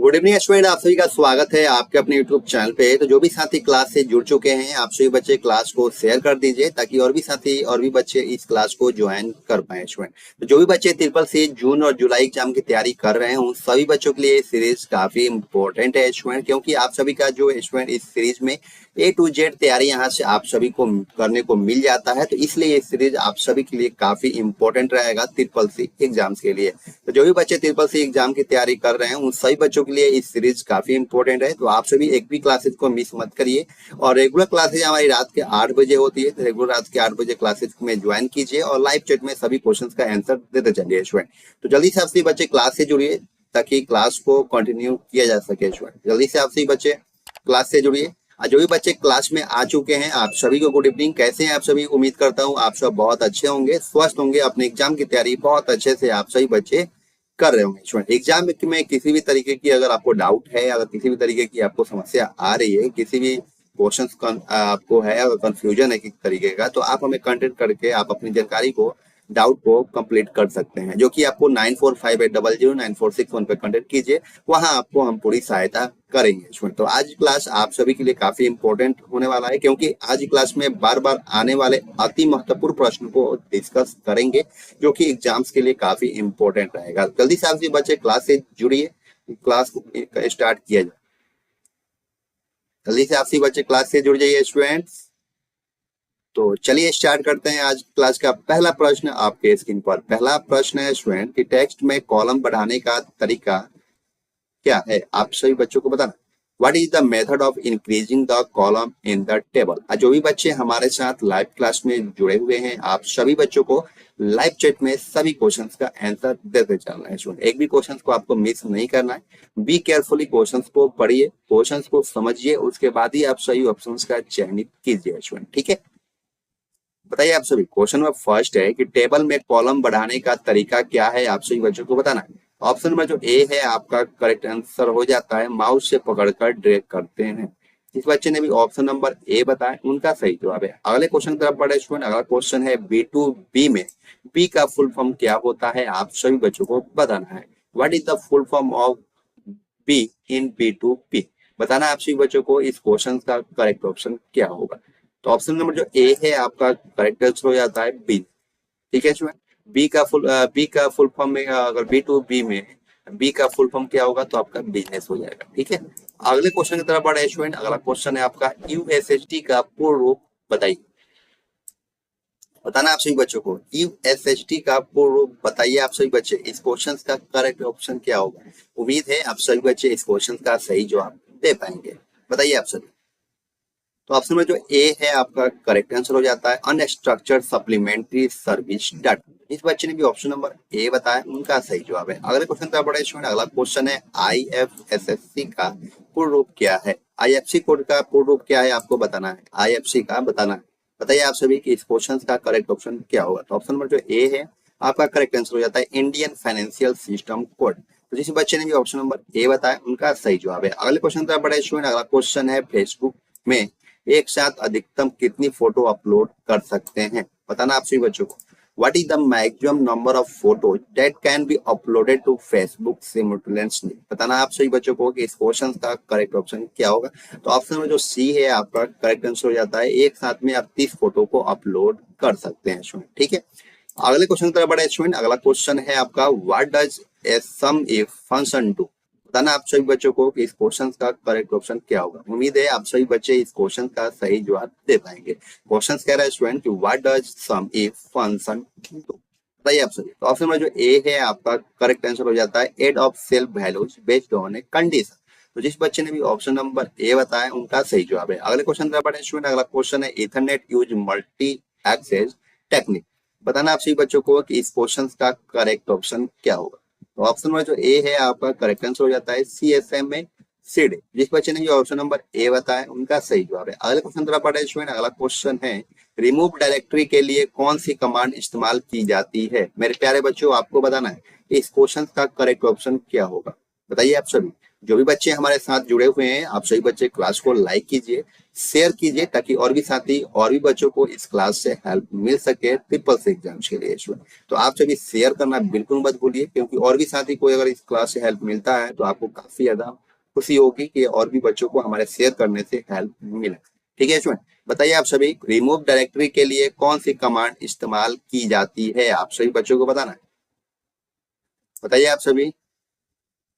Good evening student, आप सभी का स्वागत है आपके अपने यूट्यूब चैनल पे। तो जो भी साथी क्लास से जुड़ चुके हैं, आप सभी बच्चे क्लास को शेयर कर दीजिए ताकि और भी साथी और भी बच्चे इस क्लास को ज्वाइन कर पाए स्टूडेंट। तो जो भी बच्चे ट्रिपल सी जून और जुलाई एग्जाम की तैयारी कर रहे हैं, उन सभी बच्चों के लिए सीरीज काफी इंपॉर्टेंट है स्टूडेंट, क्योंकि आप सभी का जो स्टूडेंट इस सीरीज में A to Z तैयारी यहाँ से आप सभी को करने को मिल जाता है। तो इसलिए ये सीरीज आप सभी के लिए काफी इंपॉर्टेंट रहेगा ट्रिपल सी एग्जाम्स के लिए। तो जो भी बच्चे ट्रिपल सी एग्जाम की तैयारी कर रहे हैं, उन सभी बच्चों के लिए इस सीरीज काफी इंपॉर्टेंट है। तो आप सभी एक भी क्लासेस को मिस मत करिए। और रेगुलर क्लासेज हमारी रात के 8 बजे होती है, तो रेगुलर रात के 8 बजे क्लासेज में ज्वाइन कीजिए और लाइव चैट में सभी क्वेश्चन का आंसर देते चलिए स्टूडेंट। तो जल्दी से आप सभी बच्चे क्लास से जुड़िए ताकि क्लास को कंटिन्यू किया जा सके स्टूडेंट। जल्दी से आप सभी बच्चे क्लास से जुड़िए। जो भी बच्चे क्लास में आ चुके हैं, आप सभी को गुड इवनिंग। कैसे हैं आप सभी? उम्मीद करता हूं आप सब बहुत अच्छे होंगे, स्वस्थ होंगे, अपने एग्जाम की तैयारी बहुत अच्छे से आप सभी बच्चे कर रहे होंगे स्टूडेंट। एग्जाम में किसी भी तरीके की अगर आपको डाउट है, अगर किसी भी तरीके की आपको समस्या आ रही है, किसी भी क्वेश्चन आपको है, अगर कंफ्यूजन है किसी तरीके का, तो आप हमें कांटेक्ट करके आप अपनी जानकारी को, डाउट को कंप्लीट कर सकते हैं, जो कि आपको 9458009461 पे कांटेक्ट कीजिए। वहां आपको हम पूरी सहायता करेंगे स्टूडेंट। तो आज क्लास आप सभी के लिए काफी इंपॉर्टेंट होने वाला है, क्योंकि आज क्लास में बार बार आने वाले अति महत्वपूर्ण प्रश्न को डिस्कस करेंगे, जो कि एग्जाम्स के लिए काफी इंपॉर्टेंट रहेगा। जल्दी से आप सभी बच्चे क्लास से जुड़िए, क्लास को स्टार्ट किया जाए। जल्दी से आप सभी बच्चे क्लास से जुड़ जाइए स्टूडेंट्स। तो चलिए स्टार्ट करते हैं आज क्लास का पहला प्रश्न आपके स्क्रीन पर। पहला प्रश्न है स्टूडेंट कि टेक्स्ट में कॉलम बढ़ाने का तरीका क्या है, आप सभी बच्चों को बताना। What is the method of increasing the column in the table. जो भी बच्चे हमारे साथ लाइव क्लास में जुड़े हुए हैं, आप सभी बच्चों को लाइव चैट में सभी क्वेश्चंस का आंसर देते चलना है स्टूडेंट। एक भी क्वेश्चन को आपको मिस नहीं करना है। बी केयरफुली क्वेश्चंस को पढ़िए, क्वेश्चंस को समझिए, उसके बाद ही आप सही ऑप्शंस का चयनित कीजिए स्टूडेंट। ठीक है, बताइए आप सभी। क्वेश्चन नंबर फर्स्ट है कि टेबल में कॉलम बढ़ाने का तरीका क्या है, आप सभी बच्चों को बताना है। ऑप्शन नंबर जो ए है आपका करेक्ट आंसर हो जाता है, माउस से पकड़कर ड्रैग करते हैं। जिस बच्चे ने भी ऑप्शन नंबर ए बताया उनका सही जवाब है। अगले क्वेश्चन की तरफ बढ़े स्टूडेंट। अगला क्वेश्चन है B2B में बी का फुल फॉर्म क्या होता है, आप सभी बच्चों को बताना है। What is the full form of be in B2B, बताना आप सभी बच्चों को। इस क्वेश्चन का करेक्ट ऑप्शन क्या होगा। तो ऑप्शन नंबर जो ए है आपका करेक्ट आंसर हो जाता है बी। ठीक है स्टूडेंट, बी का फुल फॉर्म में अगर B2B में बी का फुल फॉर्म क्या होगा तो आपका बिजनेस हो जाएगा। ठीक है, अगले क्वेश्चन की तरफ बढ़े स्टूडेंट। अगला क्वेश्चन है आपका USST का पूर्ण रूप बताइए। बताना आप सभी बच्चों को, USST का पूर्ण रूप बताइए आप सभी बच्चे। इस क्वेश्चन का करेक्ट ऑप्शन क्या होगा। उम्मीद है आप सभी बच्चे इस क्वेश्चन का सही जवाब दे पाएंगे। बताइए आप सभी। तो ऑप्शन में जो ए है आपका करेक्ट आंसर हो जाता है अनस्ट्रक्चर्ड सप्लीमेंट्री सर्विस डाटा। इस बच्चे ने भी ऑप्शन नंबर ए बताया, उनका सही जवाब है। अगले क्वेश्चन का बड़े स्टूडेंट। अगला क्वेश्चन है IFSC का पूर्ण रूप क्या है। IFSC कोड का पूर्ण रूप क्या है आपको बताना है, IFSC का बताना है। बताइए आप सभी कि इस क्वेश्चन का करेक्ट ऑप्शन क्या होगा। तो ऑप्शन नंबर जो ए है आपका करेक्ट आंसर हो जाता है इंडियन फाइनेंशियल सिस्टम कोड। तो जिस बच्चे ने भी ऑप्शन नंबर ए बताया उनका सही जवाब है। अगले क्वेश्चन का बड़े स्टूडेंट। अगला क्वेश्चन है फेसबुक में एक साथ अधिकतम कितनी फोटो अपलोड कर सकते हैं, बताना आप सभी बच्चों को। What is the maximum number of photo that can be uploaded to Facebook simultaneously, बताना आप सभी बच्चों को कि इस क्वेश्चन का करेक्ट ऑप्शन क्या होगा। तो ऑप्शन में जो सी है आपका करेक्ट आंसर हो जाता है एक साथ में आप 30 फोटो को अपलोड कर सकते हैं स्टूडेंट। ठीक है, अगले क्वेश्चन की तरफ बढ़े स्टूडेंट। अगला क्वेश्चन है आपका what does a SUMIF function do, बताना आप सभी बच्चों को कि इस क्वेश्चन का करेक्ट ऑप्शन क्या होगा। उम्मीद है आप सभी बच्चे इस क्वेश्चन का सही जवाब दे पाएंगे। क्वेश्चन कह रहा है स्टूडेंट कि what does SUMIF function do, बताइए आप सभी। तो ऑप्शन में जो ए है आपका करेक्ट आंसर हो जाता है add of cells values based on a condition. तो जिस बच्चे ने भी ऑप्शन नंबर ए बताया उनका सही जवाब है। अगले क्वेश्चन का बढ़े स्टूडेंट। अगला क्वेश्चन है Ethernet use multi access technique, बताना आप सभी बच्चों को कि इस क्वेश्चन का करेक्ट ऑप्शन क्या होगा। तो ऑप्शन नंबर जो ए है आपका करेक्ट आंसर हो जाता है CSM में सीड। जिस बच्चे ने जो ऑप्शन नंबर ए बताया उनका सही जवाब है। अगले क्वेश्चन तरफ बढ़े स्टूडेंट। अगला क्वेश्चन है रिमूव डायरेक्टरी के लिए कौन सी कमांड इस्तेमाल की जाती है। मेरे प्यारे बच्चों आपको बताना है कि इस क्वेश्चन का करेक्ट ऑप्शन क्या होगा। बताइए आप सभी। जो भी बच्चे हमारे साथ जुड़े हुए हैं, आप सभी बच्चे क्लास को लाइक कीजिए, शेयर कीजिए ताकि और भी साथी और भी बच्चों को इस क्लास से हेल्प मिल सके ट्रिपल सी एग्जाम्स के लिए स्टूडेंट। तो आप सभी शेयर करना बिल्कुल मत भूलिए, क्योंकि और भी साथी को अगर इस क्लास से हेल्प मिलता है तो आपको काफी ज्यादा खुशी होगी कि और भी बच्चों को हमारे शेयर करने से हेल्प मिले। ठीक है स्टूडेंट, बताइए आप सभी, रिमूव डायरेक्टरी के लिए कौन सी कमांड इस्तेमाल की जाती है? आप सभी बच्चों को बताना है, बताइए आप सभी।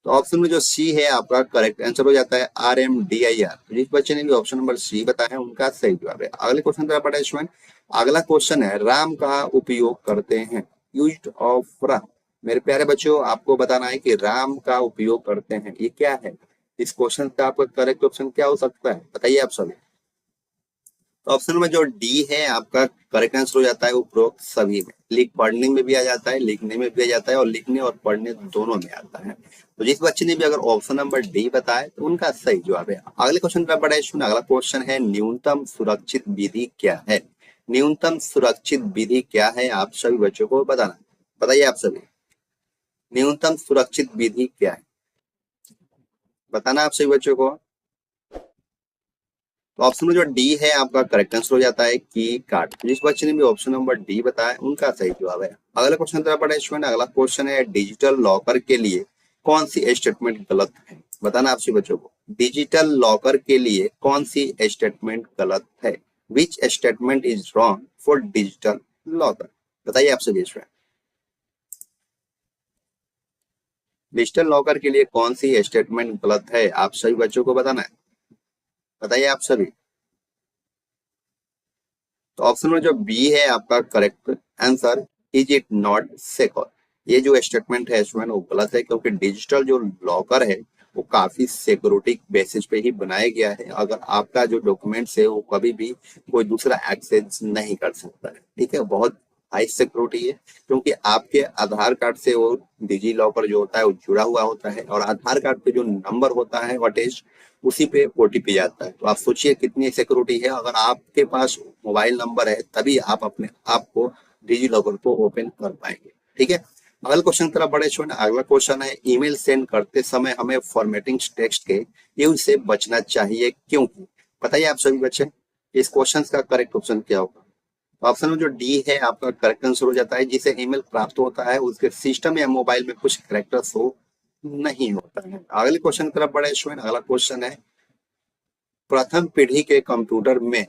तो ऑप्शन में जो सी है आपका करेक्ट आंसर हो जाता है RMDIR। जिस बच्चे ने भी ऑप्शन नंबर सी बताया है उनका सही जवाब है। अगले क्वेश्चन तरफ बढ़े स्टूडेंट। अगला क्वेश्चन है राम का उपयोग करते हैं, यूज ऑफ राम। मेरे प्यारे बच्चों, आपको बताना है कि राम का उपयोग करते हैं ये क्या है। इस क्वेश्चन का आपका करेक्ट ऑप्शन क्या हो सकता है, बताइए आप सभी। तो ऑप्शन में जो डी है आपका करेक्ट आंसर हो जाता है उपरोक्त सभी में। लिख पढ़ने में भी आ जाता है, लिखने में भी आ जाता है, और लिखने और पढ़ने दोनों में आता है। तो जिस बच्चे ने भी अगर ऑप्शन नंबर डी बताया तो उनका सही जवाब है। अगले क्वेश्चन पर बढ़े। अगला क्वेश्चन है न्यूनतम सुरक्षित विधि क्या है? न्यूनतम सुरक्षित विधि क्या है, आप सभी बच्चों को बताना, बताइए आप सभी। न्यूनतम सुरक्षित विधि क्या है, बताना आप सभी बच्चों को। तो ऑप्शन में जो डी है आपका करेक्ट आंसर हो जाता है की कार्ड। जिस बच्चे ने भी ऑप्शन नंबर डी बताया उनका सही जवाब है। अगला क्वेश्चन तरफ बढ़े स्टूडेंट। अगला क्वेश्चन है डिजिटल लॉकर के लिए कौन सी स्टेटमेंट गलत है? बताना आपसे बच्चों को, डिजिटल लॉकर के लिए कौन सी स्टेटमेंट गलत है? Which statement is wrong for digital locker? बताइए आपसे स्टूडेंट, डिजिटल लॉकर के लिए कौन सी स्टेटमेंट गलत है? आप सभी बच्चों को बताना है, बताइए आप सभी। तो ऑप्शन में जो बी है आपका correct answer, is it not secure. ये जो स्टेटमेंट है स्टूडेंट वो गलत है, क्योंकि डिजिटल जो लॉकर है वो काफी सिक्योरिटी बेसिस पे ही बनाया गया है। अगर आपका जो डॉक्यूमेंट्स है वो कभी भी कोई दूसरा एक्सेस नहीं कर सकता है। ठीक है, बहुत हाई सिक्योरिटी है, क्योंकि आपके आधार कार्ड से वो डिजी लॉकर जो होता है वो जुड़ा हुआ होता है, और आधार कार्ड पे जो नंबर होता है अटैच उसी पे OTP जाता है। तो आप सोचिए कितनी सिक्योरिटी है। अगर आपके पास मोबाइल नंबर है तभी आप अपने आप को डिजी लॉकर को ओपन कर पाएंगे। ठीक है, अगला क्वेश्चन तरफ बढ़े स्टूडेंट। अगला क्वेश्चन है ईमेल सेंड करते समय हमें फॉर्मेटिंग टेक्स्ट के यूज से बचना चाहिए, क्यों? बताइए आप सभी बच्चे, इस क्वेश्चन का करेक्ट ऑप्शन क्या होगा? ऑप्शन में जो डी है आपका करेक्ट आंसर हो जाता है, जिसे ईमेल प्राप्त होता है उसके सिस्टम या मोबाइल में कुछ कैरेक्टर्स हो नहीं होता है। अगले क्वेश्चन की तरफ बढ़े स्टूडेंट। अगला क्वेश्चन है प्रथम पीढ़ी के कंप्यूटर में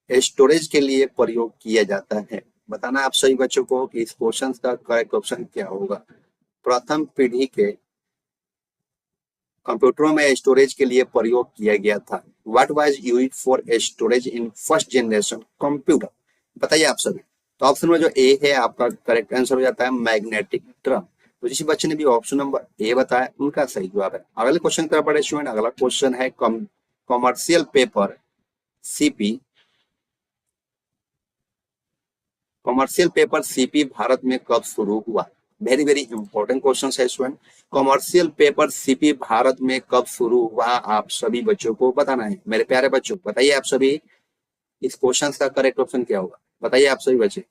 स्टोरेज के लिए प्रयोग किया जाता है। बताना आप सही बच्चों को कि इस क्वेश्चन का करेक्ट ऑप्शन क्या होगा। प्रथम पीढ़ी के कंप्यूटरों में स्टोरेज के लिए प्रयोग किया गया था। What was used for storage in first generation computer? बताइए आप सभी। तो ऑप्शन में जो ए है आपका करेक्ट आंसर हो जाता है मैग्नेटिक ड्रम। तो जिस बच्चे ने भी ऑप्शन नंबर ए बताया उनका सही जवाब है। अगले क्वेश्चन की तरफ बढ़े स्टूडेंट। अगला क्वेश्चन है commercial paper CP, commercial paper CP Bharat में कब शुरू हुआ? वेरी वेरी इंपॉर्टेंट क्वेश्चन है student. Commercial paper CP Bharat में कब शुरू हुआ, आप सभी बच्चों को बताना है। मेरे प्यारे बच्चों बताइए आप सभी, इस क्वेश्चन का करेक्ट ऑप्शन क्या होगा? बताइए आप सभी बच्चे।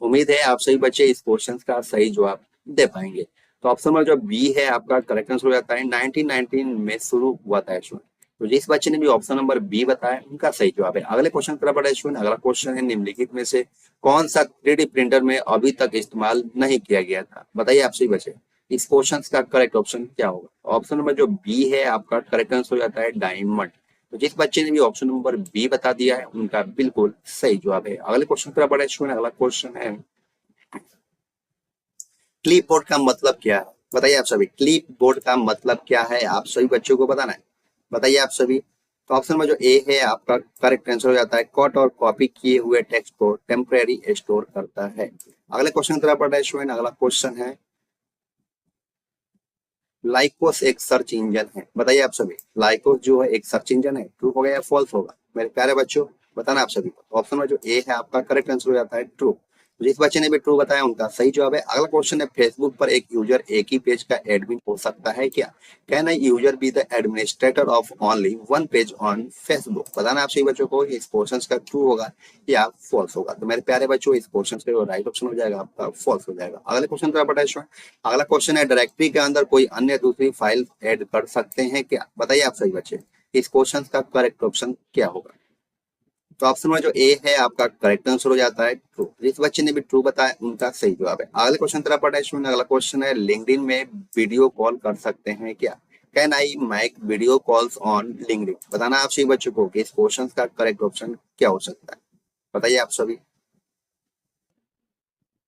उम्मीद है आप सभी बच्चे इस क्वेश्चन का सही जवाब दे पाएंगे। तो ऑप्शन में जो बी है आपका करेक्ट आंसर हो जाता है 1919 में शुरू हुआ था स्टूडेंट। तो जिस बच्चे ने भी ऑप्शन नंबर बी बताया उनका सही जवाब है। अगले क्वेश्चन की तरफ बढ़े स्टूडेंट। अगला क्वेश्चन है निम्नलिखित में से कौन सा 3D प्रिंटर में अभी तक इस्तेमाल नहीं किया गया था? बताइए आप सही बच्चे, इस क्वेश्चन का करेक्ट ऑप्शन क्या होगा? ऑप्शन नंबर जो बी है आपका करेक्ट आंसर हो जाता है डायमंड। तो जिस बच्चे ने भी ऑप्शन नंबर बी बता दिया है उनका बिल्कुल सही जवाब है। अगले क्वेश्चन की तरफ बढ़े स्टूडेंट। अगला क्वेश्चन है क्लिप बोर्ड का मतलब क्या है? बताइए आप सभी, क्लिप बोर्ड का मतलब क्या है? आप सभी बच्चों को बताना है, बताइए आप सभी। तो ऑप्शन में जो ए है आपका करेक्ट आंसर हो जाता है कट और कॉपी किए हुए टेक्स्ट को टेम्परेरी स्टोर करता है। अगले क्वेश्चन की तरफ बढ़ रहे हैं स्टूडेंट। अगला क्वेश्चन है लाइकोस एक सर्च इंजन है। बताइए आप सभी, लाइकोस जो है एक सर्च इंजन है, ट्रू होगा या फॉल्स होगा? मेरे प्यारे बच्चों बताना आप सभी को। ऑप्शन में जो ए है आपका करेक्ट आंसर हो जाता है ट्रू। जिस बच्चे ने भी ट्रू बताया उनका सही जवाब है। अगला क्वेश्चन है फेसबुक पर एक यूजर एक ही पेज का एडमिन हो सकता है क्या? Can a user be the administrator of only one page on Facebook? बताना आप सही बच्चों को इस क्वेश्चन का ट्रू होगा या फॉल्स होगा। तो मेरे प्यारे बच्चों इस क्वेश्चन का राइट ऑप्शन हो जाएगा आपका फॉल्स हो जाएगा। अगले क्वेश्चन का बताइए। अगला क्वेश्चन है डायरेक्टरी के अंदर कोई अन्य दूसरी फाइल ऐड कर सकते हैं क्या? बताइए आप सही बच्चे, इस क्वेश्चन का करेक्ट ऑप्शन क्या होगा? तो ऑप्शन में जो ए है आपका करेक्ट आंसर हो जाता है ट्रू। जिस बच्चे ने भी ट्रू बताया उनका सही जवाब है। अगले क्वेश्चन तरफ पढ़ा है। अगला क्वेश्चन है लिंक्डइन में वीडियो कॉल कर सकते हैं क्या? Can I make video calls on LinkedIn? बताना आप सभी बच्चों को कि इस क्वेश्चन का करेक्ट ऑप्शन क्या हो सकता है, बताइए आप सभी।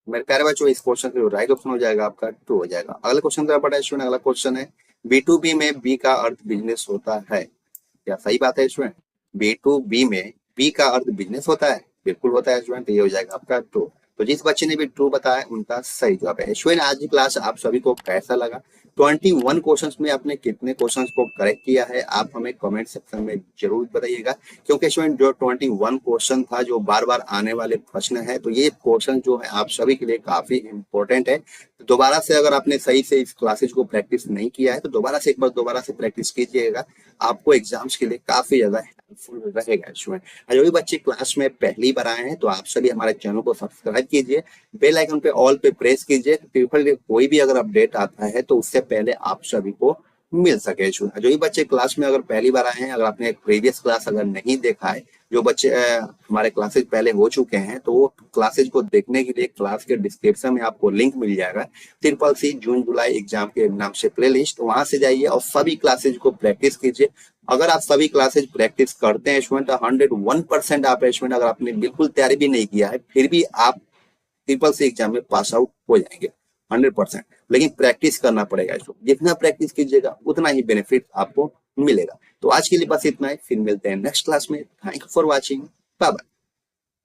मेरे प्यारे बच्चों, इस क्वेश्चन का राइट ऑप्शन हो जाएगा आपका ट्रू हो जाएगा। अगले क्वेश्चन तरफ पढ़ा है। अगला क्वेश्चन है B2B में बी का अर्थ बिजनेस होता है क्या? सही बात है स्टूडेंट, B2B में बी का अर्थ बिजनेस होता है, बिल्कुल होता है स्टूडेंट। ये हो जाएगा आपका ट्रू। तो जिस बच्चे ने भी ट्रू बताया उनका सही जवाब है। स्टूडेंट आज की क्लास आप सभी को कैसा लगा? 21 क्वेश्चंस में आपने कितने क्वेश्चंस को करेक्ट किया है आप हमें कमेंट सेक्शन में जरूर बताइएगा, क्योंकि स्टूडेंट जो 21 क्वेश्चन था जो बार बार आने वाले प्रश्न है, तो ये क्वेश्चन जो है आप सभी के लिए काफी इंपॉर्टेंट है। तो दोबारा से अगर आपने सही से इस क्लासेज को प्रैक्टिस नहीं किया है तो दोबारा से एक बार दोबारा से प्रैक्टिस कीजिएगा, आपको एग्जाम्स के लिए काफी ज्यादा हेल्पफुल रहेगा स्टूडेंट। जो भी बच्चे क्लास में पहली बार आए हैं तो आप सभी हमारे चैनल को सब्सक्राइब कीजिए, बेल आइकन पे ऑल पे प्रेस कीजिए, कोई भी अगर अपडेट आता है तो उससे पहले आप सभी को मिल सके। जो भी बच्चे क्लास में अगर पहली बार आए हैं, अगर आपने प्रीवियस क्लास अगर नहीं देखा है, जो बच्चे हमारे क्लासेज पहले हो चुके हैं तो वो क्लासेज को देखने के लिए क्लास के डिस्क्रिप्शन में आपको लिंक मिल जाएगा CCC जून जुलाई एग्जाम के नाम से प्लेलिस्ट, वहां से जाइए और सभी क्लासेज को प्रैक्टिस कीजिए। अगर आप सभी क्लासेज प्रैक्टिस करते हैं स्टूडेंट, 101% आप स्टूडेंट, अगर आपने बिल्कुल तैयारी भी नहीं किया है फिर भी आप CCC एग्जाम में पास आउट हो जाएंगे 100%। लेकिन प्रैक्टिस करना पड़ेगा इसको, जितना प्रैक्टिस कीजिएगा उतना ही बेनिफिट आपको मिलेगा। तो आज के लिए बस इतना ही, फिर मिलते हैं नेक्स्ट क्लास में। Thank you for watching, bye bye.